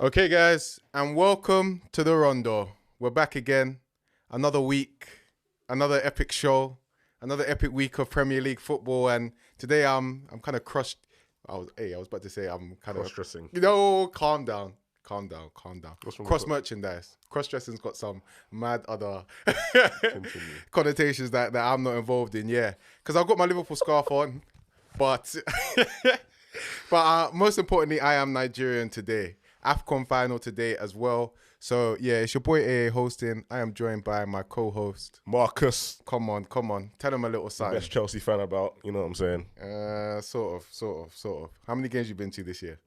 Okay, guys, and welcome to the Rondo. We're back again. Another week, another epic show, another epic week of Premier League football. And today I'm kind of crushed. I was about to say I'm kind of cross-dressing. Calm down. Cross merchandise. Cross dressing's got some mad other connotations that I'm not involved in. Yeah, because I've got my Liverpool scarf on, but most importantly, I am Nigerian today. AFCON final today as well. So yeah, it's your boy A hosting. I am joined by my co-host Marcus. Come on. Tell him a little something. Best Chelsea fan about, you know what I'm saying? Sort of. How many games you been to this year?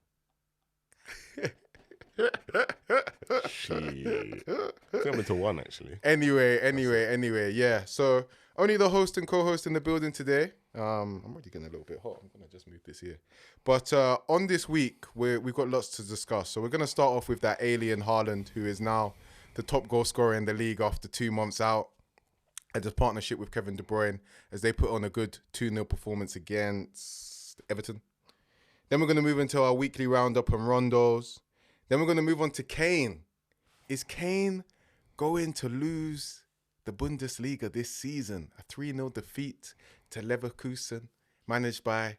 Shit. It's only to one, actually. Anyway, yeah. So only the host and co-host in the building today. I'm already getting a little bit hot. I'm gonna just move this here. But on this week, we've got lots to discuss. So we're gonna start off with that alien Haaland, who is now the top goal scorer in the league after 2 months out, and his partnership with Kevin De Bruyne as they put on a good 2-0 performance against Everton. Then we're gonna move into our weekly roundup on Rondos. Then we're gonna move on to Kane. Is Kane going to lose the Bundesliga this season? A 3-0 defeat to Leverkusen, managed by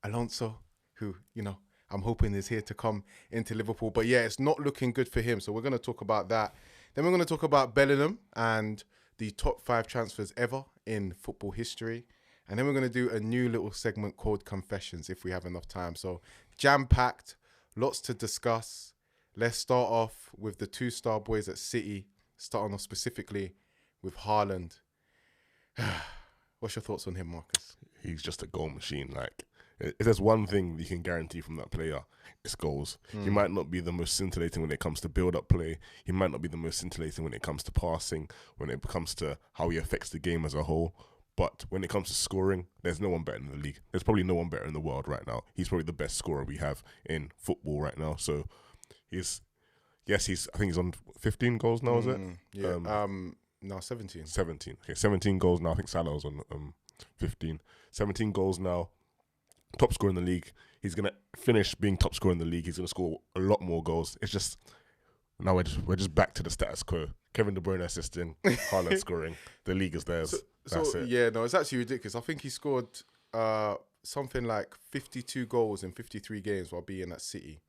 Alonso, who, I'm hoping is here to come into Liverpool. But yeah, it's not looking good for him. So we're going to talk about that. Then we're going to talk about Bellingham and the top 5 transfers ever in football history. And then we're going to do a new little segment called Confessions if we have enough time. So jam-packed, lots to discuss. Let's start off with the 2-star boys at City, starting off specifically with Haaland. What's your thoughts on him, Marcus? He's just a goal machine. Like, if there's one thing you can guarantee from that player, it's goals. He might not be the most scintillating when it comes to build-up play. He might not be the most scintillating when it comes to passing, when it comes to how he affects the game as a whole. But when it comes to scoring, there's no one better in the league. There's probably no one better in the world right now. He's probably the best scorer we have in football right now. So I think he's on 15 goals now, is it? Yeah. No, 17. 17. Okay, 17 goals now. I think Salah's on 15. 17 goals now. Top scorer in the league. He's going to finish being top scorer in the league. He's going to score a lot more goals. It's just, now we're just back to the status quo. Kevin De Bruyne assisting, Haaland scoring. The league is theirs. That's it. Yeah, no, it's actually ridiculous. I think he scored something like 52 goals in 53 games while being at City.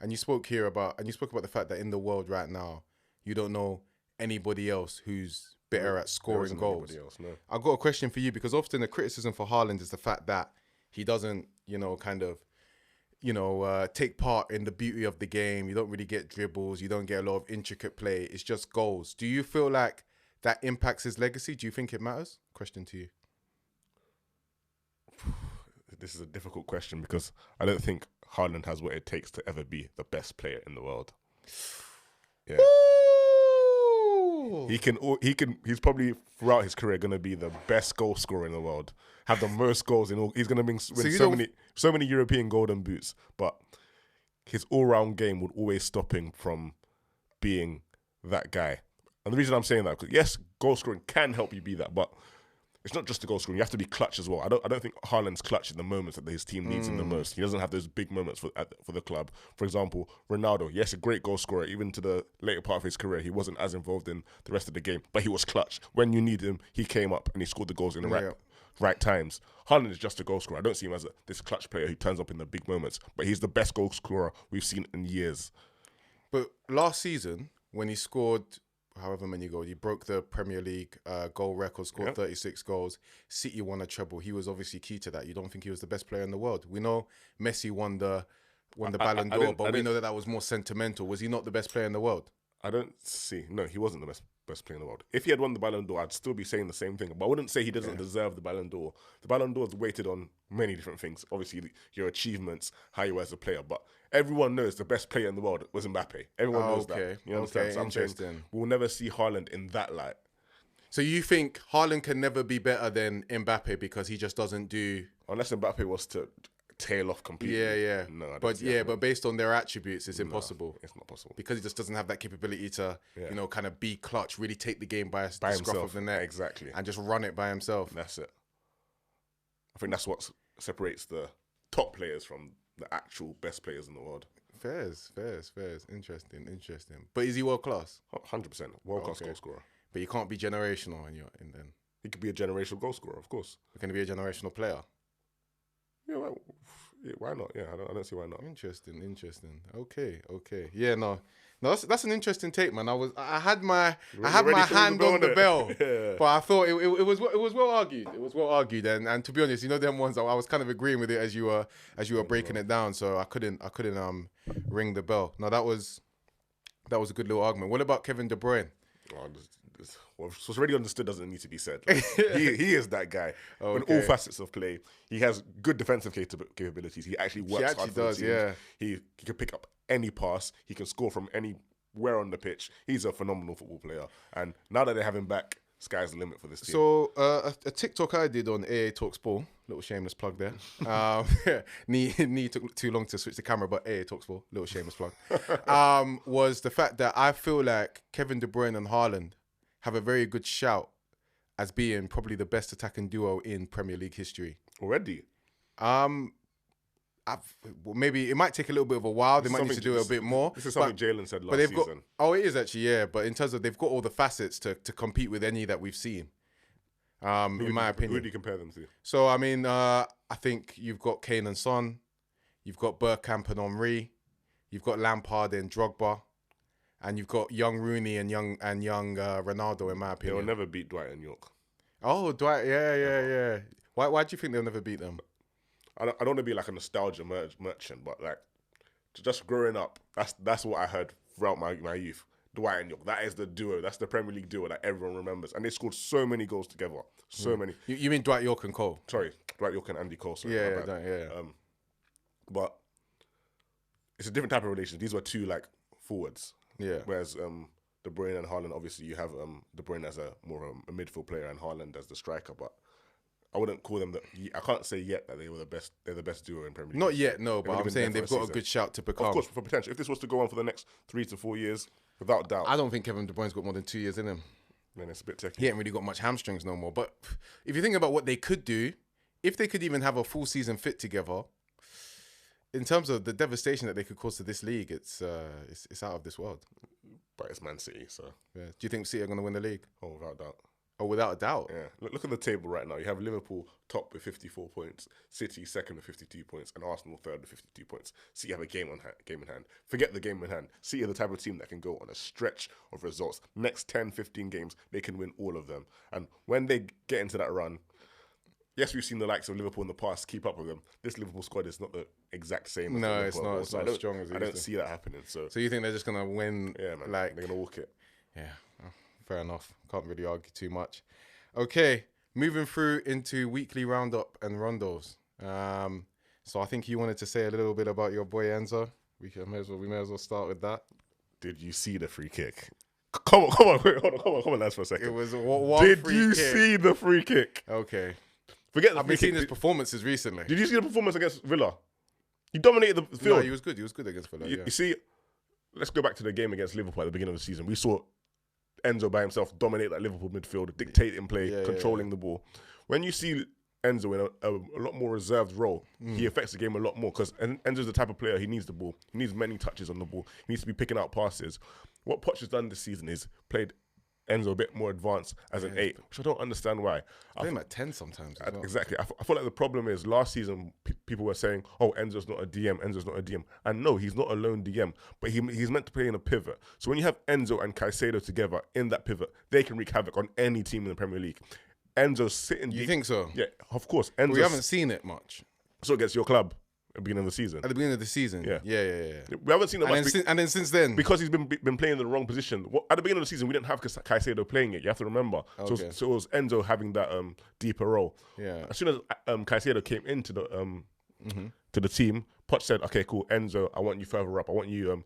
And you spoke about the fact that in the world right now, you don't know anybody else who's better at scoring goals. Else, no. I've got a question for you, because often the criticism for Haaland is the fact that he doesn't, take part in the beauty of the game. You don't really get dribbles. You don't get a lot of intricate play. It's just goals. Do you feel like that impacts his legacy? Do you think it matters? Question to you. This is a difficult question because I don't think Haaland has what it takes to ever be the best player in the world. Yeah. He's probably throughout his career going to be the best goal scorer in the world. Have the most goals in all. He's going to win so many European golden boots, but his all-round game would always stop him from being that guy. And the reason I'm saying that, because yes, goal scoring can help you be that, but it's not just the goal scoring. You have to be clutch as well. I don't think Haaland's clutch in the moments that his team needs him the most. He doesn't have those big moments for the club. For example, Ronaldo, yes, a great goal scorer. Even to the later part of his career, he wasn't as involved in the rest of the game, but he was clutch. When you need him, he came up and he scored the goals in the right times. Haaland is just a goal scorer. I don't see him as this clutch player who turns up in the big moments, but he's the best goal scorer we've seen in years. But last season, when he scored however many goals, he broke the Premier League goal record, scored 36 goals. City won a treble. He was obviously key to that. You don't think he was the best player in the world? We know Messi won the Ballon d'Or, but we know that was more sentimental. Was he not the best player in the world? I don't see. No, he wasn't the best player in the world. If he had won the Ballon d'Or, I'd still be saying the same thing. But I wouldn't say he doesn't deserve the Ballon d'Or. The Ballon d'Or is weighted on many different things. Obviously, your achievements, how you were as a player. But everyone knows the best player in the world was Mbappe. Everyone knows that. You understand? So interesting. We'll never see Haaland in that light. So you think Haaland can never be better than Mbappe because he just doesn't do... Unless Mbappe was to tail off completely. Yeah. No, but based on their attributes, it's impossible. It's not possible. Because he just doesn't have that capability to, kind of be clutch, really take the game by the scruff of the neck. Exactly. And just run it by himself. That's it. I think that's what separates the top players from the actual best players in the world. Fairs. Interesting. But is he world class? 100% world class goal scorer. But you can't be generational when you're in then. He could be a generational goal scorer, of course. Can he be a generational player? Yeah, well, why not? Yeah, I don't see why not. Interesting. Okay. Yeah, no, that's an interesting take, man. I had my hand on the bell, Yeah. but I thought it was well argued. It was well argued, and to be honest, them ones I was kind of agreeing with it as you were breaking it down, so I couldn't ring the bell. No, that was a good little argument. What about Kevin De Bruyne? What's already understood doesn't need to be said. Like, he is that guy. In all facets of play, he has good defensive capabilities. He actually works hard for the team. Yeah. He can pick up any pass. He can score from anywhere on the pitch. He's a phenomenal football player. And now that they have him back, sky's the limit for this team. So a TikTok I did on AA Talk Sport, little shameless plug there. Knee took too long to switch the camera, but AA Talk Sport, little shameless plug. Was the fact that I feel like Kevin De Bruyne and Haaland have a very good shout as being probably the best attacking duo in Premier League history. Already? Maybe it might take a little bit of a while. They might need to do it a bit more. This is something Jalen said last season. It is actually, yeah. But in terms of they've got all the facets to compete with any that we've seen. In my opinion. Who do you compare them to? So, I mean, I think you've got Kane and Son. You've got Bergkamp and Henry. You've got Lampard and Drogba. And you've got young Rooney and young Ronaldo, in my opinion. They'll never beat Dwight and York. Oh, Dwight, yeah. Why do you think they'll never beat them? I don't want to be like a nostalgia merchant, but like just growing up, that's what I heard throughout my youth. Dwight and York, that is the duo. That's the Premier League duo that everyone remembers, and they scored so many goals together. So many. You mean Dwight York and Cole? Sorry, Dwight York and Andy Cole. Sorry, Yeah. But it's a different type of relation. These were two like forwards. Yeah. Whereas De Bruyne and Haaland, obviously you have De Bruyne as more of a midfield player and Haaland as the striker, but I wouldn't call them I can't say yet that they were the best. They're the best duo in Premier League. Not yet, no. But I'm saying they've got a good shout to become. Of course, for potential. If this was to go on for the next 3 to 4 years, without doubt. I don't think Kevin De Bruyne's got more than 2 years in him. Then it's a bit techy. He ain't really got much hamstrings no more. But if you think about what they could do, if they could even have a full season fit together, in terms of the devastation that they could cause to this league, it's out of this world. But it's Man City, so. Yeah. Do you think City are going to win the league? Oh, without doubt. Oh, without a doubt. Yeah. Look at the table right now. You have Liverpool top with 54 points, City second with 52 points, and Arsenal third with 52 points. City have a game in hand. Forget the game in hand. City are the type of team that can go on a stretch of results. Next 10, 15 games, they can win all of them. And when they get into that run, yes, we've seen the likes of Liverpool in the past keep up with them. This Liverpool squad is not the exact same. No, it's not. It's not as strong as it is. I don't see that happening. So you think they're just going to win? Yeah, man. Like, they're going to walk it. Yeah, fair enough. Can't really argue too much. Okay, moving through into weekly roundup and rondos. So I think you wanted to say a little bit about your boy Enzo. We may as well start with that. Did you see the free kick? Come on, wait, hold on, lads, for a second. It was one Did free you kick. see the free kick? Okay. Forget the I've been seeing his performances recently. Did you see the performance against Villa? He dominated the field. No, he was good. He was good against Villa. You see, let's go back to the game against Liverpool at the beginning of the season. We saw Enzo by himself dominate that Liverpool midfield, dictating play, controlling the ball. When you see Enzo in a lot more reserved role, he affects the game a lot more because Enzo's the type of player, he needs the ball. He needs many touches on the ball. He needs to be picking out passes. What Poch has done this season is played Enzo a bit more advanced as an 8, which I don't understand why. Play him at 10 sometimes as well. Exactly. I feel like the problem is last season people were saying, oh, Enzo's not a DM. And no, he's not a lone DM, but he's meant to play in a pivot. So when you have Enzo and Caicedo together in that pivot, they can wreak havoc on any team in the Premier League. Enzo's sitting deep. You think so? Yeah, of course. We haven't seen it much. So against your club at the beginning of the season. At the beginning of the season? Yeah. We haven't seen it much. And then since then? Because he's been playing in the wrong position. At the beginning of the season, we didn't have Caicedo playing it. You have to remember. Okay. So it was Enzo having that deeper role. Yeah. As soon as Caicedo came into the to the team, Poch said, okay, cool, Enzo, I want you further up. I want you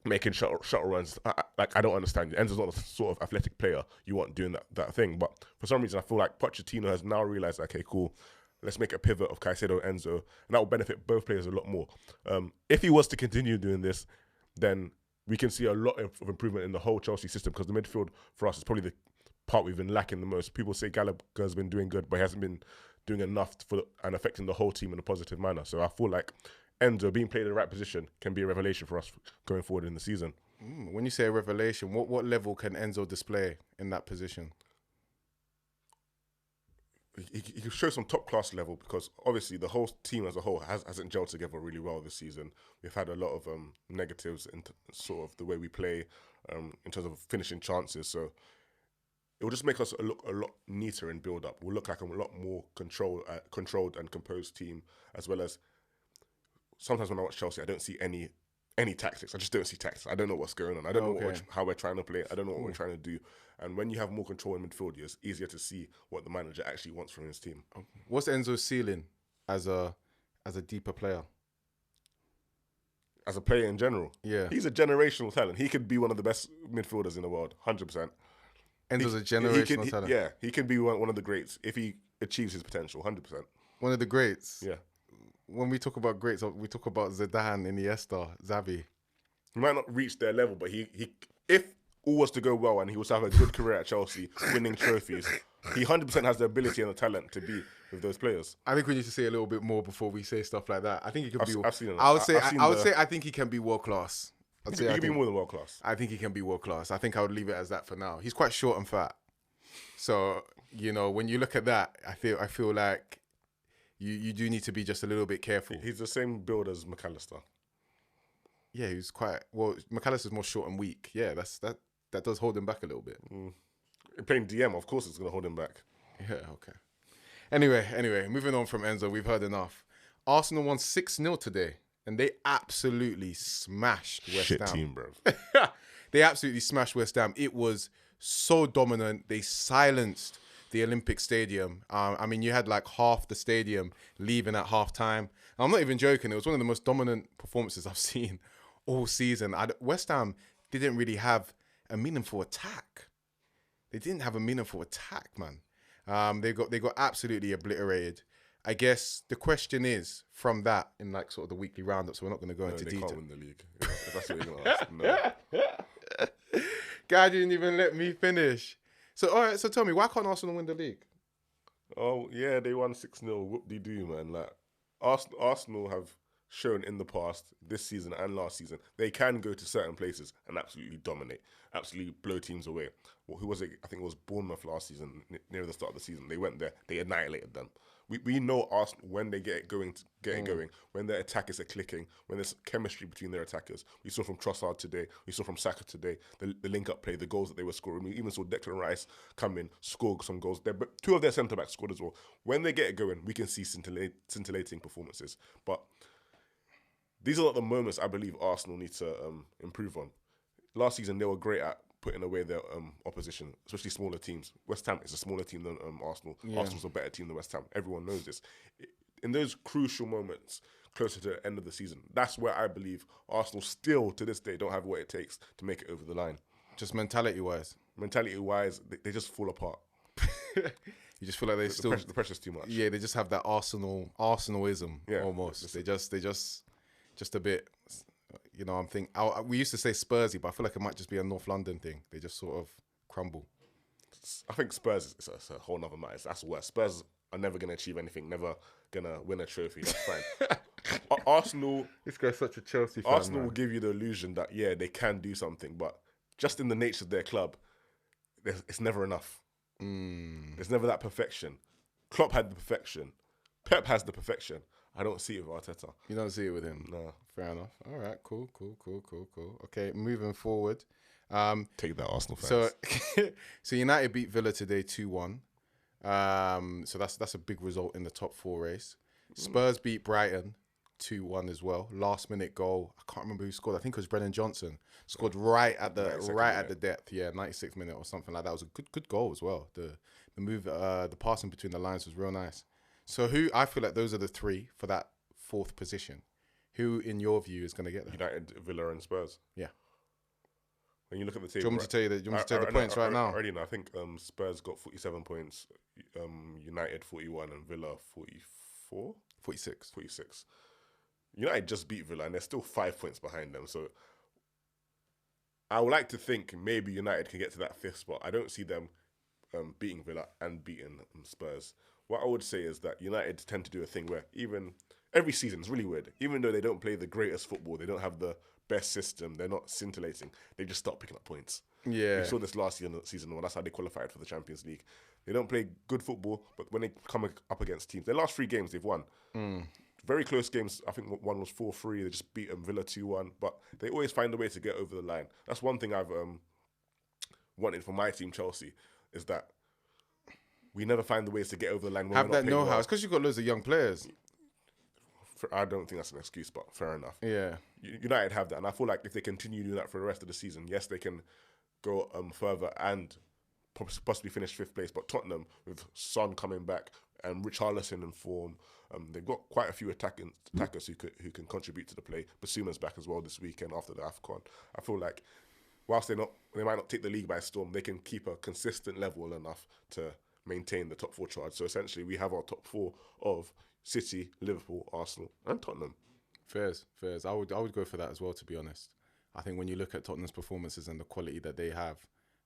making shuttle runs. I don't understand. Enzo's not the sort of athletic player you want doing that thing. But for some reason, I feel like Pochettino has now realised, okay, cool, let's make a pivot of Caicedo and Enzo, and that will benefit both players a lot more. If he was to continue doing this, then we can see a lot of improvement in the whole Chelsea system because the midfield for us is probably the part we've been lacking the most. People say Gallagher's been doing good, but he hasn't been doing enough and affecting the whole team in a positive manner. So I feel like Enzo being played in the right position can be a revelation for us going forward in the season. When you say a revelation, what level can Enzo display in that position? He can show some top class level because obviously the whole team as a whole hasn't gelled together really well this season. We've had a lot of negatives in sort of the way we play in terms of finishing chances. So it will just make us look a lot neater in build up. We'll look like a lot more controlled and composed team, as well as sometimes when I watch Chelsea, I don't see any tactics. I just don't see tactics. I don't know what's going on. I don't know how we're trying to play. I don't know what we're trying to do. And when you have more control in midfield, it's easier to see what the manager actually wants from his team. What's Enzo's ceiling as a deeper player? As a player in general? Yeah. He's a generational talent. He could be one of the best midfielders in the world, 100%. Enzo's a generational talent. Yeah, he can be one of the greats if he achieves his potential, 100%. One of the greats? Yeah. When we talk about greats, we talk about Zidane, Iniesta, Xavi. He might not reach their level, but he if all was to go well and he was to have a good career at Chelsea, winning trophies, he 100% has the ability and the talent to be with those players. I think we need to say a little bit more before we say stuff like that. I think he can be. I've seen it. I would say I think he can be world class. He can be more than world class. I think he can be world class. I think I would leave it as that for now. He's quite short and fat, so when you look at that, I feel like you do need to be just a little bit careful. He's the same build as McAllister. Yeah, he's quite McAllister's more short and weak. Yeah, that does hold him back a little bit. Playing DM, of course, it's going to hold him back. Yeah, okay. Anyway, moving on from Enzo, we've heard enough. Arsenal won 6-0 today, and they absolutely smashed West Ham. Shit team, bro. They absolutely smashed West Ham. It was so dominant. They silenced the Olympic Stadium. I mean, you had like half the stadium leaving at half time. I'm not even joking. It was one of the most dominant performances I've seen all season. West Ham didn't really have a meaningful attack. They didn't have a meaningful attack, man. They got absolutely obliterated. I guess the question is from that in like sort of the weekly roundup. So we're not going to go into detail. They can't win the league. If that's what you're going to ask. No. Guy didn't even let me finish. So all right. So tell me, why can't Arsenal win the league? Oh yeah, they won 6-0. Whoop-de-doo, man. Like Arsenal have shown in the past, this season and last season, they can go to certain places and absolutely dominate, absolutely blow teams away. Well, who was it? I think it was Bournemouth last season, near the start of the season. They went there, they annihilated them. We know Arsenal when they get it going, when their attackers are clicking, when there's chemistry between their attackers. We saw from Trossard today, we saw from Saka today, the link-up play, the goals that they were scoring. We even saw Declan Rice come in, score some goals. But two of their centre-backs scored as well. When they get it going, we can see scintillating performances. But these are not the moments I believe Arsenal need to improve on. Last season, they were great at putting away their opposition, especially smaller teams. West Ham is a smaller team than Arsenal. Yeah. Arsenal's a better team than West Ham. Everyone knows this. In those crucial moments, closer to the end of the season, that's where I believe Arsenal still, to this day, don't have what it takes to make it over the line. Just mentality-wise? Mentality-wise, they just fall apart. You just feel like the pressure's too much. Yeah, they just have that Arsenalism almost. They just a bit, I'm thinking, we used to say Spursy, but I feel like it might just be a North London thing. They just sort of crumble. I think Spurs is a whole nother matter. That's worse. Spurs are never going to achieve anything, never going to win a trophy. That's fine. Arsenal... This guy's such a Chelsea fan, Arsenal will give you the illusion that, yeah, they can do something, but just in the nature of their club, it's never enough. There's never that perfection. Klopp had the perfection. Pep has the perfection. I don't see it with Arteta. You don't see it with him? No. Fair enough. All right, cool. Okay, moving forward. Take that, Arsenal fans. So United beat Villa today 2-1. So that's a big result in the top 4 race. Spurs beat Brighton 2-1 as well. Last minute goal. I can't remember who scored. I think it was Brennan Johnson. Scored right at the depth. Yeah, 96th minute or something like that. It was a good goal as well. The move, the passing between the lines was real nice. So I feel like those are the 3 for that 4th position. Who, in your view, is going to get there? United, Villa, and Spurs. Yeah. When you look at the table, do you want me to tell you the points right now? I already know. I think Spurs got 47 points, United 41, and Villa 44? 46. 46. United just beat Villa, and they're still 5 points behind them. So I would like to think maybe United can get to that 5th spot. I don't see them beating Villa and beating Spurs. What I would say is that United tend to do a thing where even every season, it's really weird, even though they don't play the greatest football, they don't have the best system, they're not scintillating, they just start picking up points. Yeah. We saw this last season when that's how they qualified for the Champions League. They don't play good football, but when they come up against teams, their last 3 games they've won. Very close games. I think one was 4-3. They just beat Villa 2-1. But they always find a way to get over the line. That's one thing I've wanted for my team, Chelsea, is that we never find the ways to get over the line. When Have we're not that playing know-how. well. It's because you've got loads of young players. I don't think that's an excuse, but fair enough. Yeah. United have that, and I feel like if they continue doing that for the rest of the season, yes, they can go further and possibly finish 5th place. But Tottenham, with Son coming back and Richarlison in form, they've got quite a few attackers who can contribute to the play. Basuma's back as well this weekend after the AFCON. I feel like whilst they might not take the league by storm, they can keep a consistent level enough to maintain the top 4 charge. So essentially, we have our top 4 of City, Liverpool, Arsenal, and Tottenham. Fairs. I would go for that as well, to be honest. I think when you look at Tottenham's performances and the quality that they have,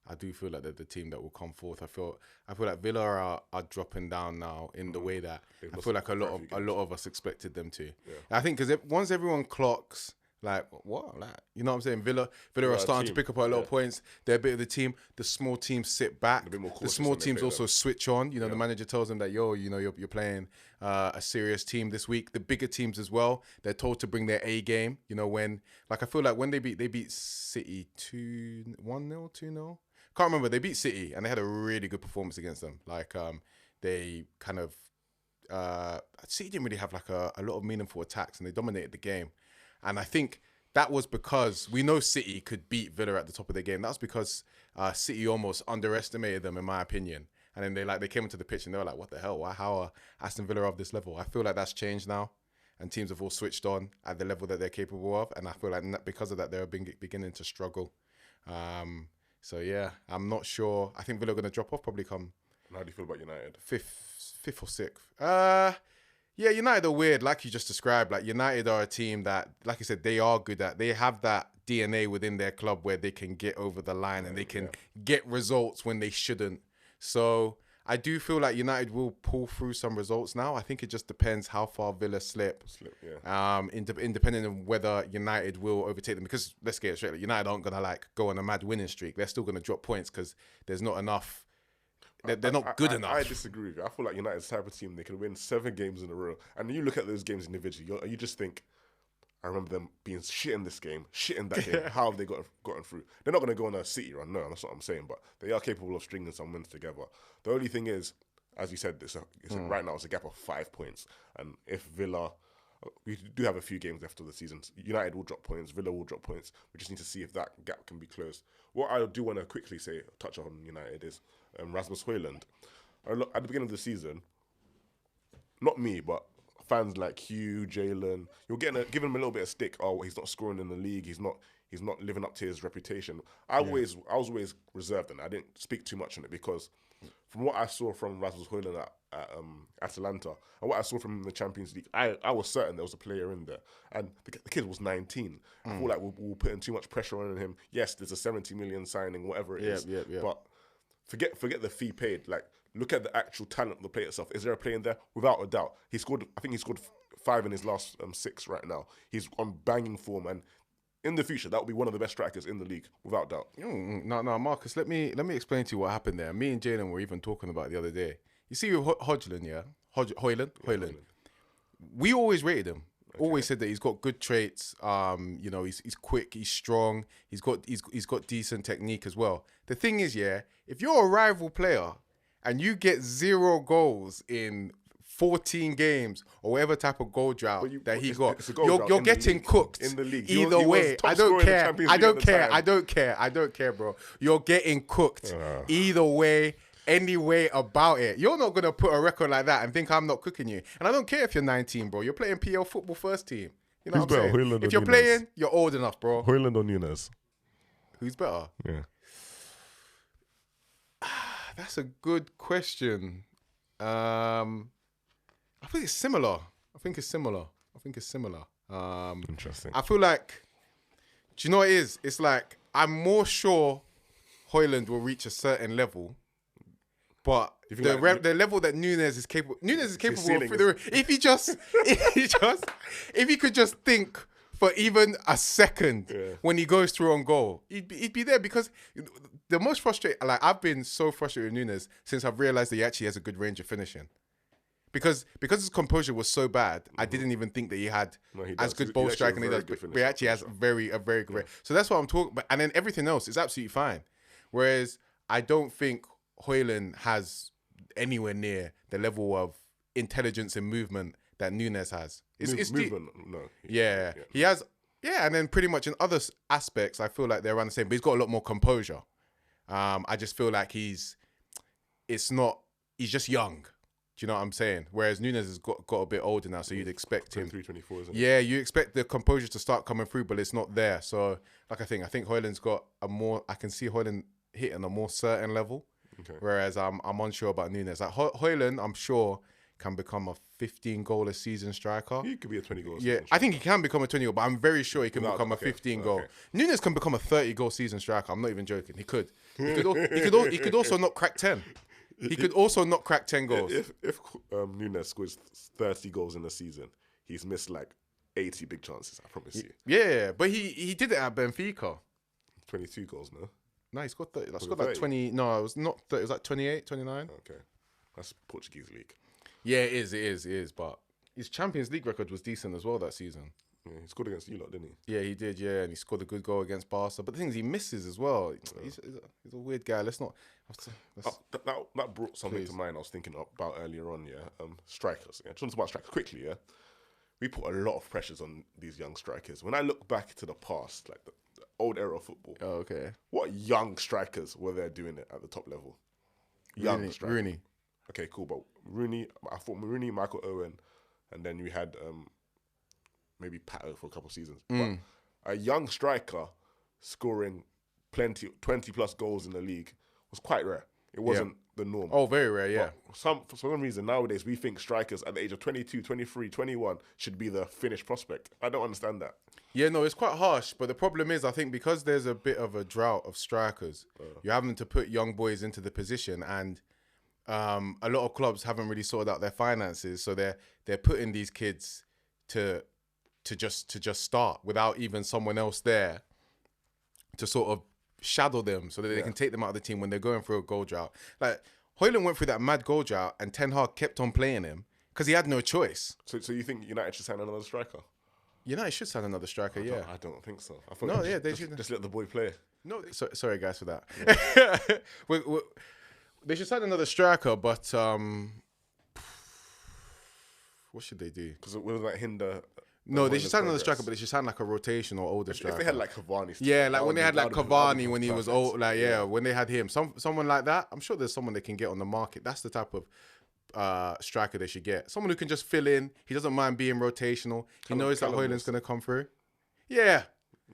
I do feel like they're the team that will come forth. I feel like Villa are dropping down now in the way that I feel like a lot of us expected them to. Yeah. I think because once everyone clocks, like, what? Like, you know what I'm saying? Villa are starting to pick up a lot of points. They're a bit of the team. The small teams sit back. The small teams also switch on. You know, the manager tells them that, you're playing a serious team this week. The bigger teams as well, they're told to bring their A game. You know, I feel like when they beat City 1-0, 2-0. Can't remember. They beat City and they had a really good performance against them. Like, they kind of City didn't really have like a lot of meaningful attacks and they dominated the game. And I think that was because we know City could beat Villa at the top of their game. That's because City almost underestimated them, in my opinion. And then they came into the pitch and they were like, what the hell? How are Aston Villa of this level? I feel like that's changed now. And teams have all switched on at the level that they're capable of. And I feel like because of that, they're beginning to struggle. So, yeah, I'm not sure. I think Villa are going to drop off, probably come... And how do you feel about United? Fifth or 6th. Yeah, United are weird, like you just described. Like, United are a team that, like I said, they are good at. They have that DNA within their club where they can get over the line and they can get results when they shouldn't. So I do feel like United will pull through some results now. I think it just depends how far Villa slip. Independent of whether United will overtake them. Because let's get it straight, like, United aren't gonna go on a mad winning streak. They're still gonna drop points because there's not enough. They're not good enough. I disagree with you. I feel like United's the type of team, they can win 7 games in a row. And you look at those games individually, you just think, I remember them being shit in this game, shit in that game. How have they gotten through? They're not going to go on a City run. No, that's what I'm saying. But they are capable of stringing some wins together. The only thing is, as you said, right now it's a gap of 5 points. And if Villa... We do have a few games left of the season. United will drop points. Villa will drop points. We just need to see if that gap can be closed. What I do want to quickly touch on United is Rasmus Haaland. At the beginning of the season, not me, but fans like Hugh, Jalen, you're giving him a little bit of stick. Oh, he's not scoring in the league. He's not living up to his reputation. I was always reserved, and I didn't speak too much on it because from what I saw from Rasmus Haaland at Atalanta and what I saw from him in the Champions League, I was certain there was a player in there. And the kid was 19. I feel like we're putting too much pressure on him. Yes, there's a 70 million signing, whatever it is. But forget the fee paid. Like, look at the actual talent of the player itself. Is there a player in there? Without a doubt. I think he scored 5 in his last 6 right now. He's on banging form, and in the future, that will be one of the best strikers in the league, without doubt. No, Marcus, let me explain to you what happened there. Me and Jalen were even talking about it the other day. You see with Hodgland, yeah? Højlund. We always rated him. Okay. Always said that he's got good traits. He's quick, he's strong, he's got decent technique as well. The thing is, yeah, if you're a rival player and you get 0 goals in 14 games or whatever type of goal drought that he got, you're getting cooked in the league. Either way, I don't care, bro. You're getting cooked either way. Any way about it. You're not going to put a record like that and think I'm not cooking you. And I don't care if you're 19, bro. You're playing PL football first team. You know Who's better, Højlund or Nunes? If you're playing, you're old enough, bro. Højlund or Nunes? Who's better? Yeah. That's a good question. I think it's similar. Interesting. I feel like, do you know what it is? It's like, I'm more sure Højlund will reach a certain level. But the level that Nunes is capable of, if he could just think for even a second when he goes through on goal, he'd be there. Because the most frustrating, like I've been so frustrated with Nunes since I've realized that he actually has a good range of finishing. Because his composure was so bad, I didn't even think that he had as good ball striking as he does. But he actually has a very good range. So that's what I'm talking about. And then everything else is absolutely fine. Whereas I don't think Haaland has anywhere near the level of intelligence and movement that Nunes has. It's movement, no. He has, and then pretty much in other aspects, I feel like they're around the same. But he's got a lot more composure. I just feel like he's just young. Do you know what I'm saying? Whereas Nunes has got a bit older now, so you'd expect him. 24, isn't it? Yeah, you expect the composure to start coming through, but it's not there. So, like I think Haaland's got I can see Haaland hitting a more certain level. Okay. Whereas I'm unsure about Nunes. Like Haaland, I'm sure can become a 15-goal a season striker. He could be a 20-goal. Yeah, I think he can become a 20-goal, but I'm very sure he can become a 15-goal. Okay. Nunes can become a 30-goal season striker. I'm not even joking. He could. He could also not crack 10. He could also not crack 10 goals. If Nunes scores 30 goals in a season, he's missed like 80 big chances, I promise you. Yeah, but he did it at Benfica. 22 goals, no? No, he scored 30. I scored like 20. No, it was not 30. It was like 28, 29. Okay. That's Portuguese league. Yeah, it is. But his Champions League record was decent as well that season. Yeah, he scored against you lot, didn't he? Yeah, he did, and he scored a good goal against Barca. But the thing is, he misses as well. He's a weird guy. That brought something to mind I was thinking about earlier on, strikers. Yeah, just want to talk about strikers quickly, We put a lot of pressures on these young strikers. When I look back to the past, like the old era of football, what young strikers were there doing it at the top level? Young strikers. Rooney. Okay, cool. But Rooney, I thought Rooney, Michael Owen, and then you had maybe Pato for a couple of seasons. But a young striker scoring 20 plus goals in the league was quite rare. It wasn't the norm. Oh, very rare, yeah. But for some reason, nowadays, we think strikers at the age of 22, 23, 21 should be the finished prospect. I don't understand that. Yeah, no, it's quite harsh. But the problem is, I think because there's a bit of a drought of strikers, you're having to put young boys into the position. And a lot of clubs haven't really sorted out their finances. So they're putting these kids to just start without even someone else there to sort of shadow them so that they can take them out of the team when they're going through a goal drought. Like Haaland went through that mad goal drought and Ten Hag kept on playing him because he had no choice. So you think United should sign another striker? United should sign another striker, I don't think so. I thought they should just let the boy play. No, sorry guys for that. They should sign another striker, but what should they do? Because it will like hinder. No, they should sign another striker, but they should sign like a rotation or older striker. If they had like Cavani. Yeah, like when they had like Cavani when he was old, when they had him. Someone like that, I'm sure there's someone they can get on the market. That's the type of striker they should get. Someone who can just fill in. He doesn't mind being rotational. He knows that Haaland's going to come through. Yeah,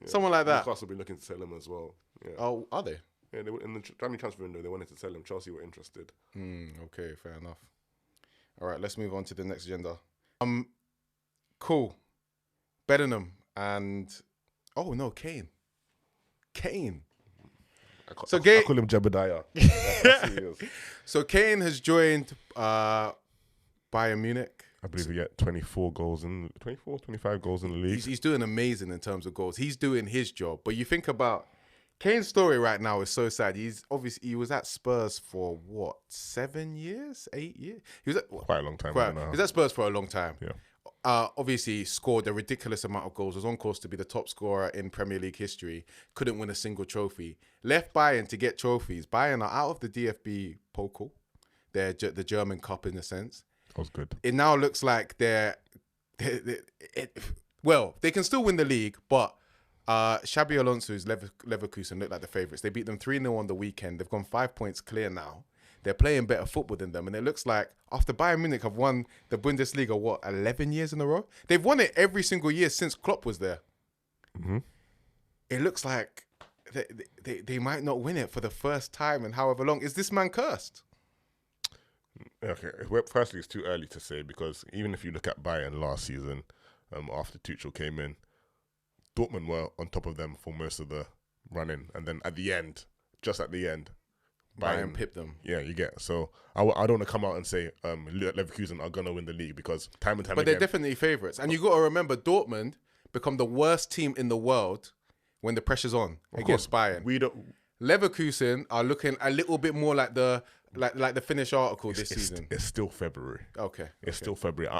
someone like that. Newcastle will be looking to sell him as well. Yeah. Oh, are they? Yeah, in the January transfer window, they wanted to sell him. Chelsea were interested. Okay, fair enough. All right, let's move on to the next agenda. Cool. Bellingham and Kane. I call him Jebediah. So Kane has joined Bayern Munich. I believe he had 25 goals in the league. He's doing amazing in terms of goals. He's doing his job. But you think about Kane's story right now is so sad. He was at Spurs for what, 7 years, 8 years? He was at quite a long time. He was at Spurs for a long time. Yeah. Obviously scored a ridiculous amount of goals, was on course to be the top scorer in Premier League history, couldn't win a single trophy, left Bayern to get trophies. Bayern are out of the DFB Pokal, they're the German Cup in a sense. That was good. It now looks like they can still win the league, but Xabi Alonso's Leverkusen look like the favourites. They beat them 3-0 on the weekend. They've gone 5 points clear now. They're playing better football than them. And it looks like after Bayern Munich have won the Bundesliga, 11 years in a row? They've won it every single year since Klopp was there. Mm-hmm. It looks like they might not win it for the first time in however long. Is this man cursed? Okay, firstly, it's too early to say because even if you look at Bayern last season, after Tuchel came in, Dortmund were on top of them for most of the running. And then just at the end, Bayern pip them. Yeah, you get. So I don't want to come out and say Leverkusen are gonna win the league because time and time but again. They're definitely favourites. And you got to remember, Dortmund become the worst team in the world when the pressure's on against Bayern. We don't. Leverkusen are looking a little bit more like the Finnish article this season. It's still February. Okay. It's still February.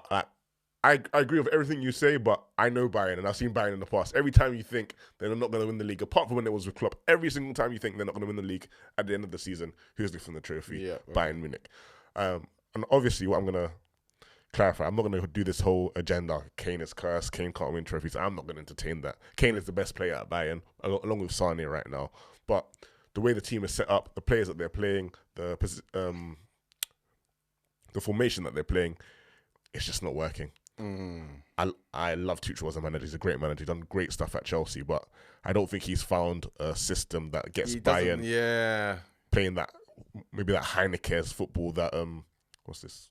I agree with everything you say, but I know Bayern, and I've seen Bayern in the past. Every time you think they're not going to win the league, apart from when it was with Klopp, every single time you think they're not going to win the league at the end of the season, who's lifting the trophy? Yeah, Bayern Munich. And obviously, what I'm going to clarify, I'm not going to do this whole agenda. Kane is cursed. Kane can't win trophies. I'm not going to entertain that. Kane is the best player at Bayern, along with Sane right now. But the way the team is set up, the players that they're playing, the formation that they're playing, it's just not working. I love Tuchel as a manager. He's a great manager. He's done great stuff at Chelsea, but I don't think he's found a system that gets Bayern playing that Heineke's football that what's this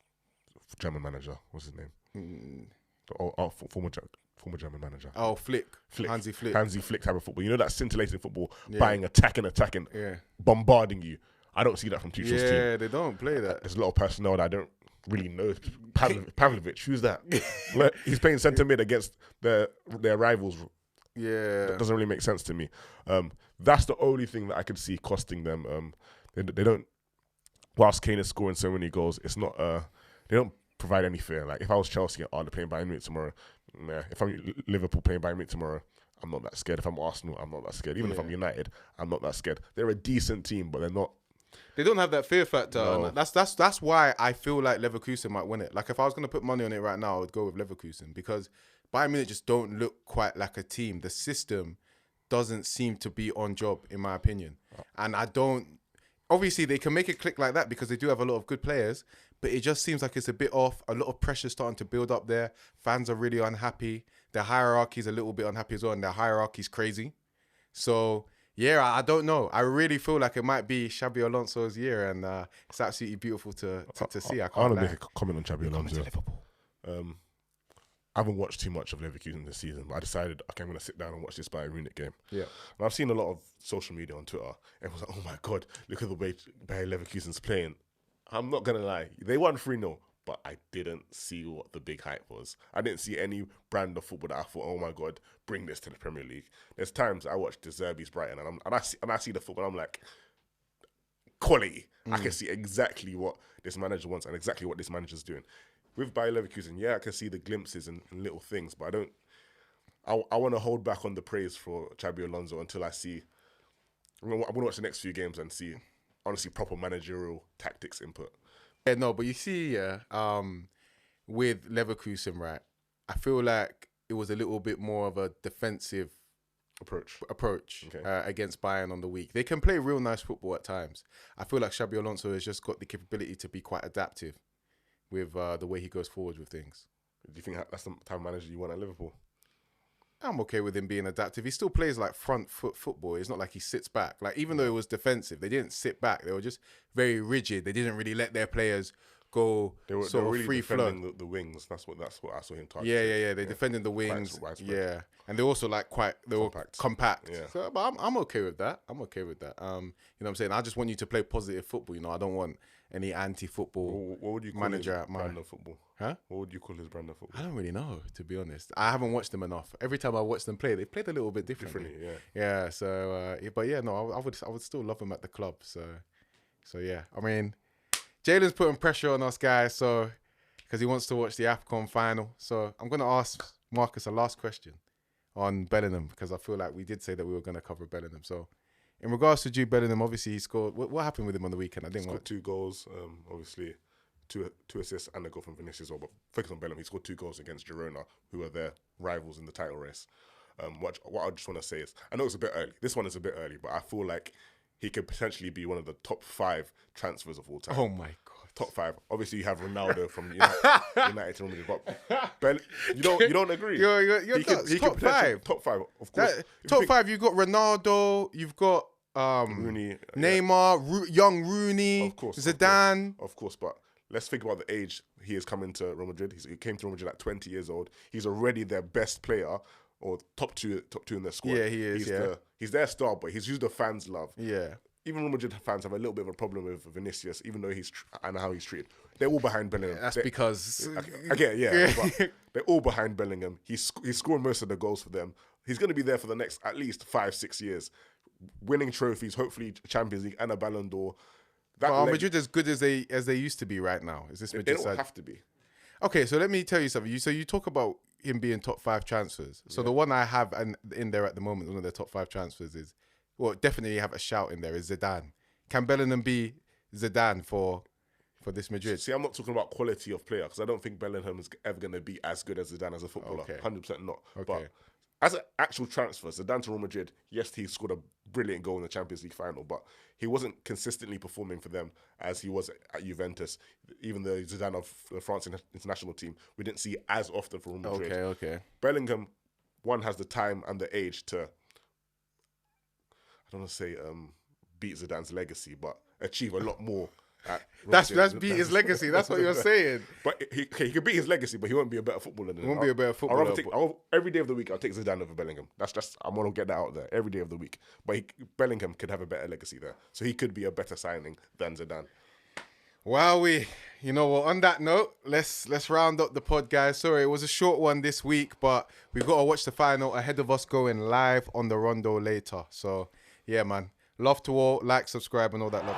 German manager? What's his name? Former German manager. Oh, Flick. Hansi Flick. Hansi Flick type of football. You know that scintillating football, buying, attacking, bombarding you. I don't see that from Tuchel's team. Yeah, they don't play that. There's a lot of personnel that I don't really know. Pavlovic, who's that? He's playing centre mid against their rivals. Yeah, that doesn't really make sense to me. That's the only thing that I could see costing them. They don't. Whilst Kane is scoring so many goals, it's not. They don't provide any fear. Like if I was Chelsea, they're playing Bayern Munich tomorrow. Nah. If I'm Liverpool playing Bayern Munich tomorrow, I'm not that scared. If I'm Arsenal, I'm not that scared. Even if I'm United, I'm not that scared. They're a decent team, but they're not. They don't have that fear factor. No. That's why I feel like Leverkusen might win it. Like if I was going to put money on it right now, I would go with Leverkusen because Bayern Munich just don't look quite like a team. The system doesn't seem to be on job, in my opinion. And I don't. Obviously, they can make it click like that because they do have a lot of good players, but it just seems like it's a bit off. A lot of pressure starting to build up there. Fans are really unhappy. Their hierarchy's a little bit unhappy as well, and their hierarchy's crazy. So. Yeah, I don't know. I really feel like it might be Xabi Alonso's year, and it's absolutely beautiful to see. I want to make a comment on Xabi Alonso. I haven't watched too much of Leverkusen this season, but I decided, okay, I'm going to sit down and watch this Bayern Munich game. Yeah. And I've seen a lot of social media on Twitter. Everyone's like, oh my God, look at the way Bayer Leverkusen's playing. I'm not going to lie. They won 3-0, but I didn't see what the big hype was. I didn't see any brand of football that I thought, oh my God, bring this to the Premier League. There's times I watch De Zerbi's Brighton and I see the football, I'm like, quality. I can see exactly what this manager wants and exactly what this manager's doing. With Bayer Leverkusen, I can see the glimpses and little things, but I want to hold back on the praise for Xabi Alonso until I see. I'm going to watch the next few games and see, honestly, proper managerial tactics input. Yeah, no, but you see, with Leverkusen, right, I feel like it was a little bit more of a defensive approach against Bayern on the week. They can play real nice football at times. I feel like Xabi Alonso has just got the capability to be quite adaptive with the way he goes forward with things. Do you think that's the type of manager you want at Liverpool? I'm okay with him being adaptive. He still plays like front foot football. It's not like he sits back. Like even though it was defensive, they didn't sit back. They were just very rigid. They didn't really let their players go they were really free defending the wings. That's what I saw him target. Yeah. They defended the wings. Yeah, and they're also like they were compact. Yeah. So, but I'm okay with that. You know what I'm saying? I just want you to play positive football. You know, I don't want any anti-football. What would you call manager his brand of football? Huh? What would you call his brand of football? I don't really know, to be honest. I haven't watched them enough. Every time I watch them play, they played a little bit differently. Yeah. So, but yeah, no, I would still love them at the club. So yeah. I mean, Jalen's putting pressure on us guys, so because he wants to watch the AFCON final. So I'm gonna ask Marcus a last question on Bellingham because I feel like we did say that we were gonna cover Bellingham. So, in regards to Jude Bellingham, obviously he scored. What happened with him on the weekend? I didn't scored 2 goals. Obviously. Two assists and a goal from Vinicius as well. But focus on Bellingham. He scored 2 goals against Girona, who are their rivals in the title race. What I just want to say is, I know it's a bit early. This one is a bit early, but I feel like he could potentially be one of the top 5 transfers of all time. Oh my God. Top 5. Obviously, you have Ronaldo from United to Real Madrid, but you don't agree. You're top 5. Top 5, of course. Top 5. You've got Ronaldo. You've got Rooney, Neymar, young Rooney, of course, Zidane. Of course, but let's think about the age he is coming to Real Madrid. He came to Real Madrid at 20 years old. He's already their best player or top two in their squad. Yeah, he is. He's their star, but he's who the fans love. Yeah. even Real Madrid fans have a little bit of a problem with Vinicius, even though and how he's treated. They're all behind Bellingham. That's because I get it, yeah. But they're all behind Bellingham. He's scoring most of the goals for them. He's going to be there for the next at least 5-6 years, winning trophies, hopefully Champions League and a Ballon d'Or. Are Madrid as good as they used to be right now? Is this Madrid? They don't have to be. Okay, so let me tell you something. You talk about him being top 5 transfers. So the one I have in there at the moment, one of their top 5 transfers is, well, definitely have a shout in there, is Zidane. Can Bellingham be Zidane for this Madrid? See, I'm not talking about quality of player because I don't think Bellingham is ever going to be as good as Zidane as a footballer. Okay. 100% not. Okay. But as an actual transfer, Zidane to Real Madrid, yes, he scored a brilliant goal in the Champions League final, but he wasn't consistently performing for them as he was at Juventus. Even the Zidane of the France international team, we didn't see as often for Real Madrid. Okay. Bellingham, one, has the time and the age to, I don't want to say beat Zidane's legacy, but achieve a lot more. That's beat his legacy. That's what you're saying. But he could beat his legacy, but he won't be a better footballer than him. He won't be a better footballer. Every day of the week, I'll take Zidane over Bellingham. I'm going to get that out there every day of the week. But Bellingham could have a better legacy there. So he could be a better signing than Zidane. Wowee. You know what, on that note, let's round up the pod, guys. Sorry, it was a short one this week, but we've got to watch the final ahead of us going live on the Rondo later. So, yeah, man. Love to all. Like, subscribe, and all that love.